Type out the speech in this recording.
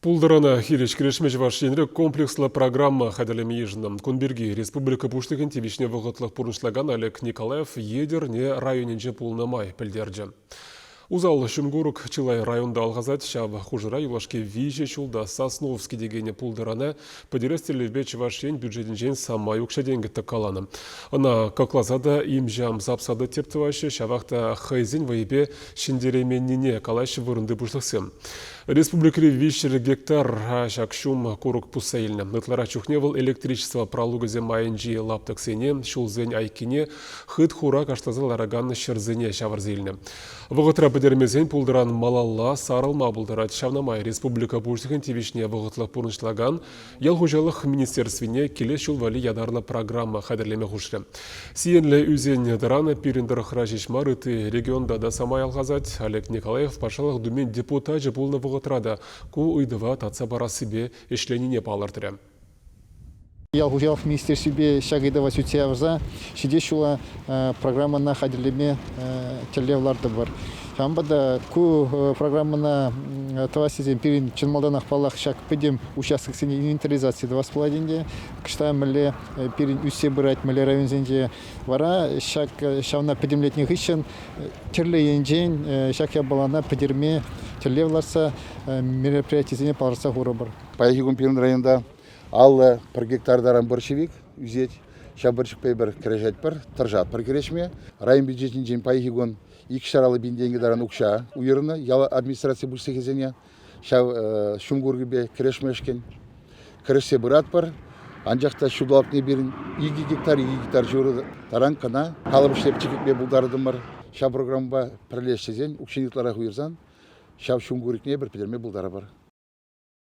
Пулдырана хиреш кирешмеж вашенре комплекслы программа хадалем ежным. Кунберги республика пуштыгын тивишне вғытлық пурншлаган Олег Николаев едер не районенже пулнамай пілдерді. Узал Шунгурук Чилай районда алғазат шав хужыра юлашке виже чулда Сосновский дегене пулдырана подерестелі беч вашен бюджетін жен самай ұқшаденгі тақаланы. Она каклазада им жам запсады тептівашы шавақта хайзен вайбе шендеременіне калайшы вырынды бұштықсын. Республикари вишер гектар шакшум курук пусайльны. Ытлара чухневал электричество пролугазе майынжи лаптаксене, шулзень айкине, хыт хура каштазал араган шерзене шаварзельны. Вғытра бідермезен пулдыран малалла сарылма бұлдырат шавнамай республика пуштығын тивишне вғытлық пурнышлаган, ялхужалық министерствине келес шулвали ядарлы программа хадерлеме хушры. Сиенлі үзен дыраны пиріндір хражишмар ыты регионда да самай алғазат Олег Николаев пашалық думен депутат жы бұлны вғытрада ку ұйдыва татса бара себе ешленіне палыртыры. Ялхужалық министерстве шагайдава сутиявза шидешула программа на хадерлеме телевларды бар. Хамбада ку программана тавасизен пирин чынмалданах палах шак педем участок сене инвентаризации 2,5 кштамле пирин үсе бырать мле районзенде вара шак шавна педемлетних ищен терле енжен шак я балана педерме телевларса мероприятие паларса хуробар. Паяхигун пирин районда аллы бір гектардаран борщевик үзет, шабыршық пейбір кірешет бір, тұржат бір кірешме. Район бюджетін жен паяхигун 2 шаралы бенденгі даран ұқша ұйырыны, яла администрация бұлсы кезене, шав шунгурғы бе кірешмешкен. Кірешсе бұрат бір, анжақта шудалапны берін 2 гектар жұры таран қана, қалып ішлеп чекіп бе бұлдардым бар. Шав программа пірлешсезен, ұқшынетлара ұйырзан, шав шунгурыкне бір педерме бұлдары бар.